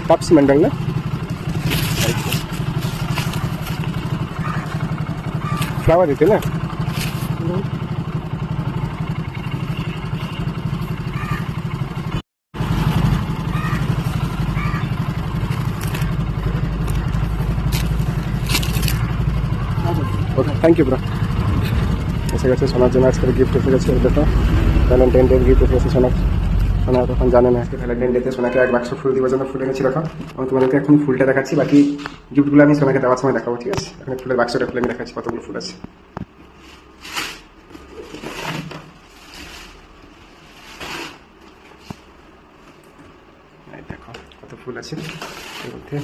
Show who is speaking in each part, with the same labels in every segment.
Speaker 1: Top সিমেন্টাল না flower দিতে না ওকে থ্যাংক ইউ ব্রো এসে গেছে সোনার জন্য আজকের গিফট এসে গেছে দেখো ভ্যালেন্টাইন ডে গিফট এসে গেছে সোনা সোনা তখন জানে না আজকে ভ্যালেন্টাইন ডেতে সোনাকে এক বাক্স ফুল দিবার জন্য ফুল এনেছি দেখো আমি তোমাদেরকে এখন ফুলটা দেখাচ্ছি বাকি গিফটগুলো আমি সোনাকে দেওয়ার সময় দেখাবো ঠিক আছে এখন ফুলের বাক্সটা খুলে আমি দেখাচ্ছি কতগুলো ফুল আছে দেখো কত ফুল আছে এর মধ্যে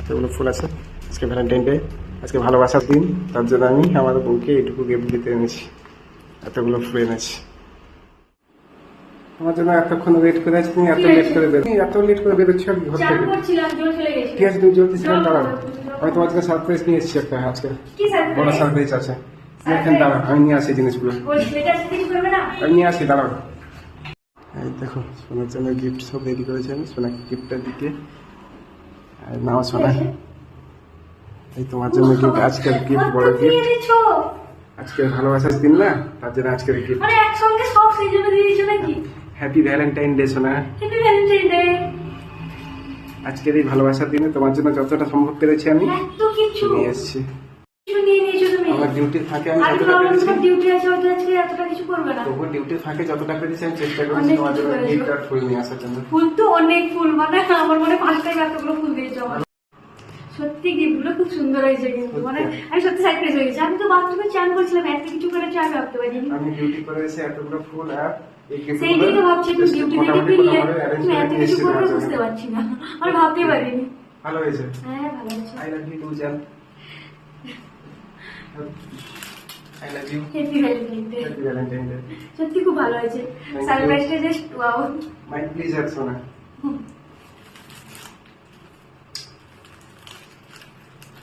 Speaker 1: এতগুলো ফুল আছে আজকে ভ্যালেন্টাইন ডে আজকে ভালোবাসার দিন তার জন্য আমি আমার বউকে এইটুকু গিফট দিতে এনেছি এতগুলো ফুল এনেছি আমার জন্য এতক্ষণ ওয়েট করে আছি তুমি এত লেট করে বেরোচ্ছ ঘর থেকে ঠিক আছে তুমি জলদি সেখানে দাঁড়াও আমি তোমার জন্য সারপ্রাইজ নিয়ে এসেছি একটা আজকে বড় সারপ্রাইজ আছে তুমি এখানে দাঁড়াও আমি নিয়ে আসি জিনিসগুলো আমি নিয়ে আসি দাঁড়াও এই দেখো সোনার জন্য গিফট সব রেডি করেছি আমি সোনাকে গিফটটা দিতে আর নাও সোনা এই তোমার জন্য গিফট আজকের গিফট বড় গিফট আজকের ভালোবাসার দিন না তার জন্য আজকের গিফট
Speaker 2: মানে একসঙ্গে সব সেই জন্য দিয়ে দিয়েছো নাকি
Speaker 1: হ্যাপি ভ্যালেন্টাইন ডে সোনা
Speaker 2: হ্যাপি ভ্যালেন্টাইন ডে
Speaker 1: আজকের এই ভালোবাসার দিনে তোমার জন্য যতটা সম্ভব পেরেছি আমি
Speaker 2: এত কিছু
Speaker 1: নিয়ে এসেছি
Speaker 2: নিয়ে নিয়েছো তুমি
Speaker 1: আমার ডিউটি থাকে আমি
Speaker 2: আর
Speaker 1: যতটা পেরেছি
Speaker 2: ডিউটি আছে ওটা আজকে এতটা কিছু করবে না
Speaker 1: তবু ডিউটি থাকে যতটা পেরেছি আমি চেষ্টা করেছি তোমার জন্য গিফট আর ফুল নিয়ে আসার জন্য
Speaker 2: ফুল তো অনেক ফুল মানে আমার মনে 5টায় এতগুলো ফুল দিয়েছো আমার সত্যি গিফটগুলো খুব সুন্দর হয়েছে কিন্তু মানে আমি সত্যি সারপ্রাইজ হয়ে গেছি আমি তো বাথরুমে চান করছিলাম এত কিছু করে চান ভাবতে পারিনি
Speaker 1: আমি ডিউটি করে এসে এতগুলো ফুল আর এই গিফট
Speaker 2: সেইটাই তো ভাবছি তুমি ডিউটি থেকে ফিরলে তুমি এত কিছু করবে বুঝতে পারছি না আমি ভাবতে পারিনি
Speaker 1: ভালো হয়েছে
Speaker 2: হ্যাঁ ভালো হয়েছে
Speaker 1: আই লাভ ইউ টু জান I love you
Speaker 2: happy Valentine day
Speaker 1: happy Valentine day
Speaker 2: সত্যি খুব ভালো হয়েছে সারপ্রাইজটা জাস্ট ওয়াও
Speaker 1: মাই প্লিজার সোনা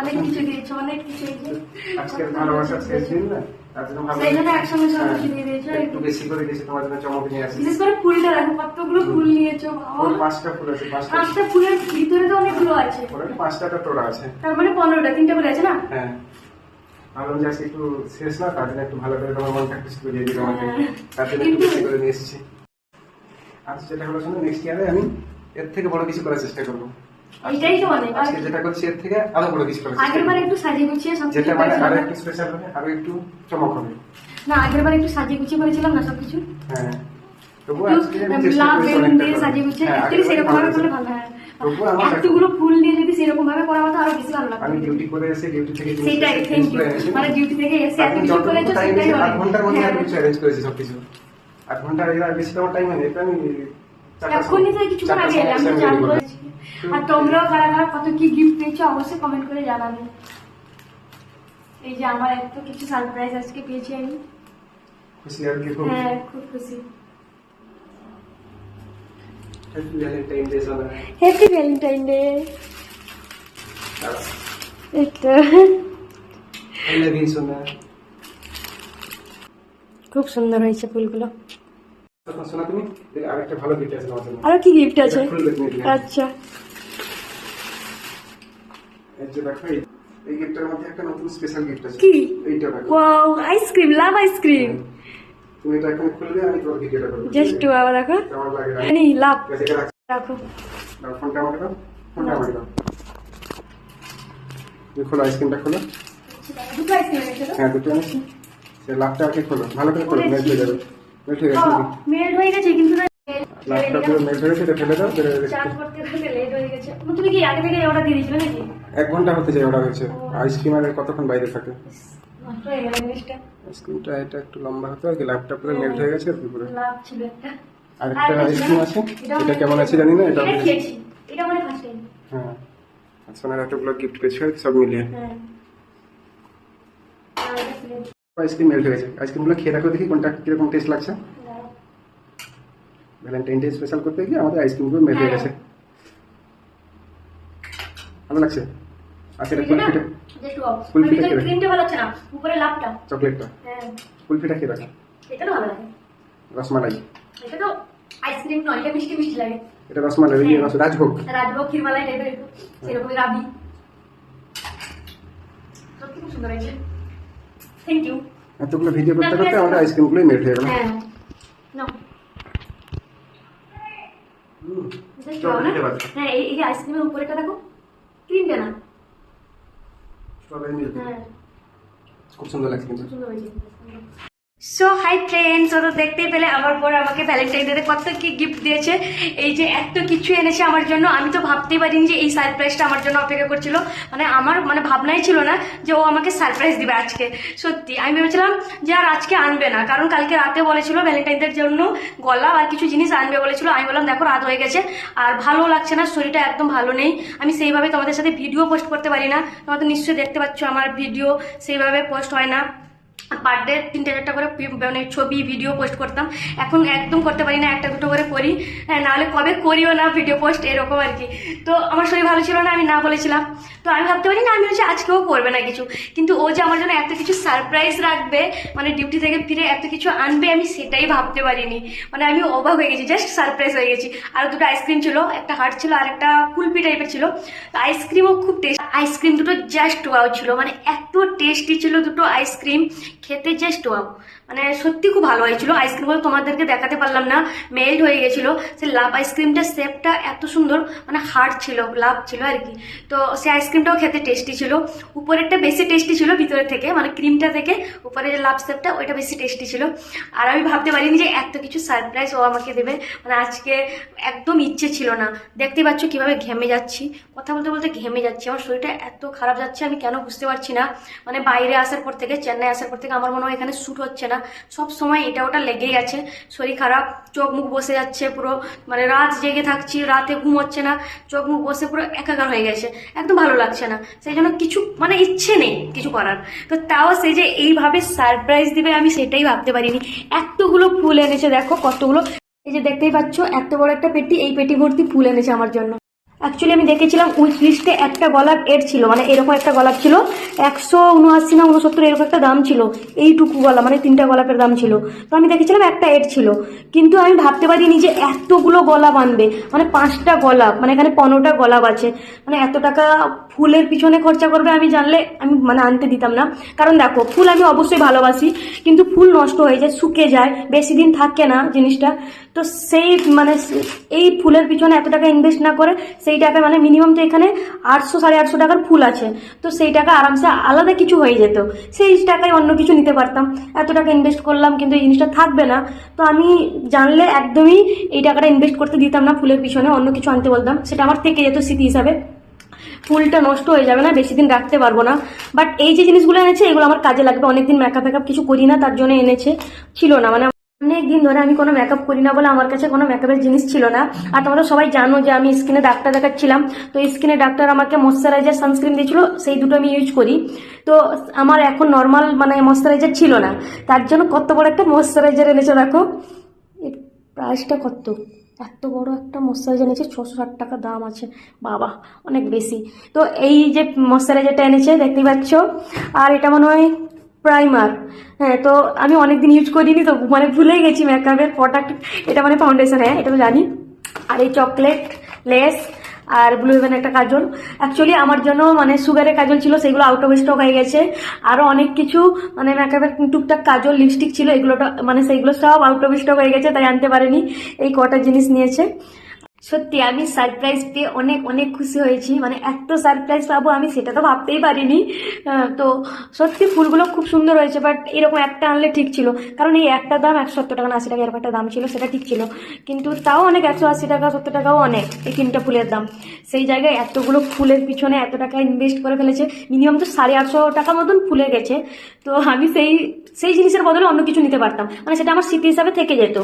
Speaker 2: অনেক কিছু দিয়েছো অনেক কিছু
Speaker 1: আজকের ভালোবাসার শেষ দিন না তার জন্য ভালো
Speaker 2: সেই জন্য একসঙ্গে সব কিছু দিয়ে দিয়েছো
Speaker 1: একটু বেশি করে দিয়েছি তোমার জন্য চমক নিয়ে আসি
Speaker 2: বিশেষ করে ফুলটা দেখো কতগুলো ফুল নিয়েছো
Speaker 1: ওর 5টা ফুল আছে
Speaker 2: 5টা ফুলের ভিতরে তো অনেকগুলো আছে
Speaker 1: ওর 5টা তোড়া আছে
Speaker 2: তার মানে 15টা 3টা করে আছে না
Speaker 1: হ্যাঁ ভালো যে আজকে একটু শেষ না তার জন্য একটু ভালো করে তোমার মনটা খুশি করে দিয়ে দিলাম আমাকে তার জন্য একটু বেশি করে নিয়ে এসেছি আর যেটা হলো শোনো নেক্সট ইয়ারে আমি এর থেকে বড় কিছু করার চেষ্টা করবো
Speaker 2: এটাই তো মানে
Speaker 1: আজকে যেটা করছি এর থেকে আরো বড় কিছু করার চেষ্টা
Speaker 2: আগের বার একটু সাজিয়ে গুছিয়ে সব
Speaker 1: যেটা মানে আরো একটু স্পেশাল হবে আরো একটু চমক হবে
Speaker 2: না আগের বার একটু সাজিয়ে গুছিয়ে করেছিলাম না সবকিছু
Speaker 1: হ্যাঁ তবু আজকে আমি চেষ্টা করি
Speaker 2: দিয়ে সাজিয়ে গুছিয়ে একটু সেরকম ভাবে করলে ভালো হয়
Speaker 1: তবু আমার
Speaker 2: এতগুলো ফুল দিয়ে যদি সেরকম ভাবে করা হতো আরো বেশি ভালো লাগতো
Speaker 1: আমি ডিউটি করে এসে ডিউটি থেকে
Speaker 2: সেটাই থ্যাংক ইউ মানে ডিউটি থেকে এসে এত কিছু করেছো সেটাই
Speaker 1: 8 ঘন্টার মধ্যে আমি কিছু অ্যারেঞ্জ করেছি সবকিছু 8 ঘন্টা এর বেশি তোমার টাইম নেই এটা আমি
Speaker 2: এখনই তো কিছু করে গেলাম আমি তো জানবো আর তোমরাও কারা কারা কত কি গিফট পেয়েছো অবশ্যই কমেন্ট করে জানাবে এই যে আমার এত কিছু সারপ্রাইজ আজকে পেয়েছি আমি
Speaker 1: খুশি আর কি খুব
Speaker 2: হ্যাঁ খুব খুশি
Speaker 1: হ্যাপি ভ্যালেন্টাইন ডে সোনা
Speaker 2: হ্যাপি ভ্যালেন্টাইন ডে এটা
Speaker 1: আই লাভ ইউ সোনা
Speaker 2: খুব সুন্দর হয়েছে ফুলগুলো
Speaker 1: তখন সোনা তুমি আরেকটা ভালো গিফট আছে তোমার জন্য
Speaker 2: আরো কি গিফট আছে
Speaker 1: ফুল দেখে নিয়ে
Speaker 2: আচ্ছা
Speaker 1: এই যে দেখো এই গিফটের মধ্যে একটা নতুন স্পেশাল গিফট আছে
Speaker 2: কি
Speaker 1: এইটা দেখো
Speaker 2: ওয়াও আইসক্রিম লাভ আইসক্রিম
Speaker 1: তুমি এটা এখন খুলবে আমি তোমার ভিডিওটা করব
Speaker 2: জাস্ট বাবা দেখো
Speaker 1: কেমন লাগে
Speaker 2: এই লাভ
Speaker 1: এটা
Speaker 2: রাখো
Speaker 1: দাও ফোনটা আমাকে দাও ফোনটা আমাকে দাও তুমি খোলো আইসক্রিমটা খোলো
Speaker 2: দুটো আইসক্রিম এনেছো তো
Speaker 1: হ্যাঁ দুটো আছে সে লাভটা আগে খোলো ভালো করে খোলো মেল্ট হয়ে যাবে মেল্ট হয়ে গেছে
Speaker 2: মেল্ট হয়ে গেছে কিন্তু
Speaker 1: লাভটা পুরো মেল্ট হয়ে গেছে এটা ফেলে দাও
Speaker 2: চার্জ করতে করতে লেট হয়ে গেছে তুমি কি আগে থেকে অর্ডার দিয়ে দিয়েছিলে নাকি
Speaker 1: 1 ঘন্টা হতে যায় ওটা হয়েছে আইসক্রিম আর কতক্ষণ বাইরে থাকে
Speaker 2: নষ্ট হয়ে গেল জিনিসটা
Speaker 1: আইসক্রিমটা এটা একটু লম্বা হতো আর কি লাভটা পুরো মেল্ট হয়ে গেছে আর কি পুরো
Speaker 2: লাভ ছিল একটা
Speaker 1: আরেকটা আইসক্রিম আছে এটা কেমন আছে জানি না এটা
Speaker 2: এটা খেয়েছি এটা মানে ফার্স্ট টাইম
Speaker 1: হ্যাঁ আচ্ছা না এতগুলো গিফট পেয়েছি আর কি সব মিলিয়ে
Speaker 2: হ্যাঁ
Speaker 1: আইসক্রিম মেল্ট হয়ে গেছে আইসক্রিমগুলো খেয়ে দেখো দেখি কোনটা কিরকম টেস্ট লাগছে ভ্যালেন্টাইন ডে স্পেশাল করতে গিয়ে আমাদের আইসক্রিমগুলো মেল্ট হয়ে গেছে ভালো লাগছে আচ্ছা এটা
Speaker 2: জাস্ট ওয়াও।
Speaker 1: কুলফিটা
Speaker 2: ভিতরে
Speaker 1: কি
Speaker 2: ক্রিমটা ভালো আছে না, উপরে লাভটা।
Speaker 1: চকলেটটা
Speaker 2: হ্যাঁ,
Speaker 1: কুলফিটা কি রাখা
Speaker 2: এটা তো ভালো লাগে।
Speaker 1: রসমালাই
Speaker 2: এটা তো আইসক্রিম নয়, এটা মিষ্টি মিষ্টি লাগে।
Speaker 1: এটা রসমালাই রাজভোগ
Speaker 2: রাজভোগ ক্ষীরমালাই টাইপের একটু সেরকমই রাবি। সত্যি খুব সুন্দর হয়েছে, থ্যাংক ইউ।
Speaker 1: এতগুলো ভিডিও করতে করতে আমাদের আইসক্রিমগুলোই মেল্ট হয়ে গেল
Speaker 2: হ্যাঁ নাও। Just খাও না? হ্যাঁ, এই যে আইসক্রিমের উপরেটা দেখো, ক্রিমটা না।
Speaker 1: স্ট্রবেরি মিল্ক
Speaker 2: হ্যাঁ,
Speaker 1: খুব সুন্দর লাগছে কিন্তু
Speaker 2: খুব সুন্দর হয়েছে। সো হাই ফ্রেন্ডস, তো দেখতেই পেলে আমার পর আমাকে ভ্যালেন্টাইন ডে কত কি গিফট দিয়েছে। এই যে এত কিছু এনেছে আমার জন্য, আমি তো ভাবতেই পারিনি যে এই সারপ্রাইজটা আমার জন্য অপেক্ষা করছিল। মানে আমার ভাবনাই ছিল না যে ও আমাকে সারপ্রাইজ দিবে আজকে। সত্যি আমি ভেবেছিলাম যে আর আজকে আনবে না, কারণ কালকে রাতে বলেছিল ভ্যালেন্টাইন ডের জন্য গলা আর কিছু জিনিস আনবে বলেছিল। আমি বললাম দেখো রাত হয়ে গেছে আর ভালো লাগছে না, শরীরটা একদম ভালো নেই, আমি সেইভাবে তোমাদের সাথে ভিডিও পোস্ট করতে পারি না। তোমরা তো নিশ্চয়ই দেখতে পাচ্ছ আমার ভিডিও সেইভাবে পোস্ট হয় না। পার ডে 3-4টা করে মানে ছবি ভিডিও পোস্ট করতাম, এখন একদম করতে পারি না, 1-2 করে করি। হ্যাঁ, নাহলে কবে করিও না ভিডিও পোস্ট, এরকম আর কি। তো আমার শরীর ভালো ছিল না, আমি না বলেছিলাম। তো আমি ভাবতে পারি না আমি হচ্ছে আজকেও করবে না কিছু, কিন্তু ও যে আমার জন্য এত কিছু সারপ্রাইজ রাখবে, মানে ডিউটি থেকে ফিরে এত কিছু আনবে, আমি সেটাই ভাবতে পারিনি। মানে আমি অবাক হয়ে গেছি, জাস্ট সারপ্রাইজ হয়ে গেছি। আর 2টো আইসক্রিম ছিল, একটা হার্ট ছিল আর একটা কুলপি টাইপের ছিল। তো আইসক্রিমও খুব টেস্ট, আইসক্রিম দুটো জাস্ট ওয়াও ছিল, মানে এত টেস্টি ছিল দুটো আইসক্রিম, খেতে জাস্ট ওয়াও। মানে সত্যি খুব ভালো হয়েছিল। আইসক্রিমগুলো তোমাদেরকে দেখাতে পারলাম না, মেল্ট হয়ে গেছিল। সে লাভ আইসক্রিমটার শেপটা এত সুন্দর, মানে হার্ড ছিল, লাভ ছিল আর কি। তো সে আইসক্রিমটাও খেতে টেস্টি ছিল। উপরেরটা বেশি টেস্টি ছিল ভিতরের থেকে, মানে ক্রিমটা থেকে উপরে যে লাভ শেপটা ওইটা বেশি টেস্টি ছিল। আর আমি ভাবতে পারিনি যে এত কিছু সারপ্রাইজ ও আমাকে দেবে। মানে আজকে একদম ইচ্ছে ছিল না। দেখতে পাচ্ছ কিভাবে ঘেমে যাচ্ছি, কথা বলতে বলতে ঘেমে যাচ্ছি, আমার শরীরটা এত খারাপ যাচ্ছে, আমি কেন বুঝতে পারছি না। মানে বাইরে আসার পর থেকে, চেন্নাই আসার পর থেকে আমার মনে হয় এখানে শ্যুট হচ্ছে না, সব সময় এটা ওটা লেগেই আছে। শরীর খারাপ, চোখ মুখ বসে যাচ্ছে পুরো, মানে রাত জেগে থাকছি, রাতে ঘুম হচ্ছে না, চোখ মুখ বসে পুরো একাকার হয়ে গেছে, একদম ভালো লাগছে না। সেই জন্য কিছু মানে ইচ্ছে নেই কিছু করার। তো তাও সে যে এইভাবে সারপ্রাইজ দিবে আমি সেটাই ভাবতে পারিনি। এতগুলো ফুল এনেছে, দেখো কতগুলো। এই যে দেখতেই পাচ্ছ এত বড় একটা পেটি, এই পেটি ভর্তি ফুল এনেছে আমার জন্য। অ্যাকচুয়ালি আমি দেখেছিলাম উইচ লিস্টে একটা গোলাপ এড ছিল, মানে এরকম একটা গোলাপ ছিল 179 না 69 এরকম একটা দাম ছিল, এইটুকু গলা, মানে 3টা গোলাপের দাম ছিল। তো আমি দেখেছিলাম একটা এড ছিল, কিন্তু আমি ভাবতে পারিনি যে এতগুলো গোলাপ আনবে, মানে 5টা গোলাপ, মানে এখানে 15টা গোলাপ আছে। মানে এত টাকা ফুলের পিছনে খরচা করবে আমি জানলে আমি মানে আনতে দিতাম না। কারণ দেখো ফুল আমি অবশ্যই ভালোবাসি, কিন্তু ফুল নষ্ট হয়ে যায়, শুকে যায়, বেশি দিন থাকে না জিনিসটা। তো সেই মানে এই ফুলের পিছনে এত টাকা ইনভেস্ট না করে সেই টাকা, মানে মিনিমাম তো এখানে 800-850 টাকার ফুল আছে, তো সেই টাকা আরামসে আলাদা কিছু হয়ে যেত, সেই টাকায় অন্য কিছু নিতে পারতাম। এত টাকা ইনভেস্ট করলাম কিন্তু এই জিনিসটা থাকবে না, তো আমি জানলে একদমই এই টাকাটা ইনভেস্ট করতে দিতাম না ফুলের পিছনে, অন্য কিছু আনতে বলতাম, সেটা আমার থেকে যেত স্মৃতি হিসাবে। ফুলটা নষ্ট হয়ে যাবে না, বেশি দিন রাখতে পারবো না। বাট এই যে জিনিসগুলো এনেছে এগুলো আমার কাজে লাগবে, অনেকদিন মেকআপ কিছু করি না তার জন্য এনেছে, ছিল না মানে অনেক দিন ধরে আমি কোনো মেকআপ করি না বলে আমার কাছে কোনো মেকআপের জিনিস ছিল না। আর তোমরা সবাই জানো যে আমি স্কিনে ডাক্তার দেখাচ্ছিলাম, তো স্কিনে ডাক্তার আমাকে ময়শ্চারাইজার সানস্ক্রিন দিয়েছিল, সেই দুটো আমি ইউজ করি। তো আমার এখন নর্মাল মানে ময়শ্চারাইজার ছিল না, তার জন্য কত বড় একটা ময়শ্চারাইজার এনেছে দেখো, এর প্রাইসটা কত, এত বড় একটা ময়শ্চারাইজার এনেছে, 660 টাকা দাম আছে, বাবা অনেক বেশি। তো এই যে ময়শ্চারাইজারটা এনেছে দেখতেই পাচ্ছ, আর এটা মনে হয় প্রাইমার। হ্যাঁ, তো আমি অনেকদিন ইউজ করিনি তো মানে ভুলে গেছি মেকআপের প্রোডাক্ট। এটা মানে ফাউন্ডেশন, হ্যাঁ এটা তো জানি। আর এই চকলেট লেস আর ব্লু হেভেন একটা কাজল, অ্যাকচুয়ালি আমার জন্য মানে সুগারের কাজল ছিল, সেগুলো আউট অফ স্টক হয়ে গেছে। আরও অনেক কিছু মানে মেকআপের টুকটাক কাজল লিপস্টিক ছিল, এগুলোটা মানে সেইগুলো সব আউট অফ স্টক হয়ে গেছে, তাই আনতে পারিনি। এই কটা জিনিস নিয়েছে। সত্যি আমি সারপ্রাইজ পেয়ে অনেক অনেক খুশি হয়েছি, মানে এত সারপ্রাইজ পাবো আমি সেটা তো ভাবতেই পারিনি। তো সত্যি ফুলগুলো খুব সুন্দর হয়েছে, বাট এরকম একটা আনলে ঠিক ছিল, কারণ এই একটা দাম 170 টাকা না 80 টাকা এরকম একটা দাম ছিল, সেটা ঠিক ছিল। কিন্তু তাও অনেক, 180 টাকা 70 টাকাও অনেক এই 3টা ফুলের দাম। সেই জায়গায় এতগুলো ফুলের পিছনে এত টাকা ইনভেস্ট করে ফেলেছে, মিনিমাম তো 850 টাকা মতন ফুলে গেছে। তো আমি সেই জিনিসের বদলে অন্য কিছু নিতে পারতাম, মানে সেটা আমার স্মৃতি হিসাবে থেকে যেত,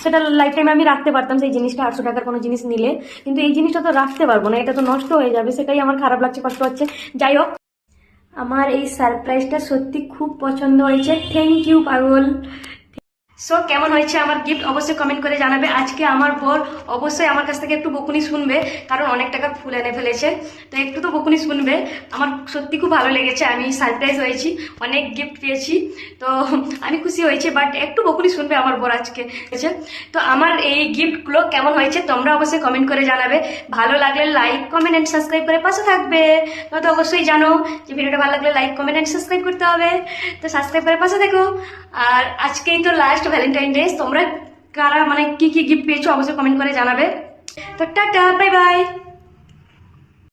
Speaker 2: সেটা লাইফ টাইমে আমি রাখতে পারতাম সেই জিনিসটা, 800 টাকার কোনো জিনিস নিলে। কিন্তু এই জিনিসটা তো রাখতে পারবো না, এটা তো নষ্ট হয়ে যাবে, সেটাই আমার খারাপ লাগছে, কষ্ট হচ্ছে। যাই হোক, আমার এই সারপ্রাইজটা সত্যি খুব পছন্দ হয়েছে, থ্যাংক ইউ পাগল। সো কেমন হয়েছে আমার গিফট অবশ্যই কমেন্ট করে জানাবে। আজকে আমার বর অবশ্যই আমার কাছ থেকে একটু বকুনি শুনবে, কারণ অনেক টাকার ফুল এনে ফেলেছে, তো একটু তো বকুনি শুনবে। আমার সত্যি খুব ভালো লেগেছে, আমি সারপ্রাইজ হয়েছি, অনেক গিফট পেয়েছি, তো আমি খুশি হয়েছি, বাট একটু বকুনি শুনবে আমার বর আজকে। তো আমার এই গিফটগুলো কেমন হয়েছে তোমরা অবশ্যই কমেন্ট করে জানাবে। ভালো লাগলে লাইক কমেন্ট অ্যান্ড সাবস্ক্রাইব করে পাশে থাকবে। তোমরা তো অবশ্যই জানো যে ভিডিওটা ভালো লাগলে লাইক কমেন্ট অ্যান্ড সাবস্ক্রাইব করতে হবে, তো সাবস্ক্রাইব করে পাশে দেখো। আর আজকেই তো লাস্ট ভ্যালেন্টাইন ডে, তোমরা কারা মানে কি কি গিফট পেয়েছো অবশ্যই কমেন্ট করে জানাবে। তো টাটা, বাই বাই।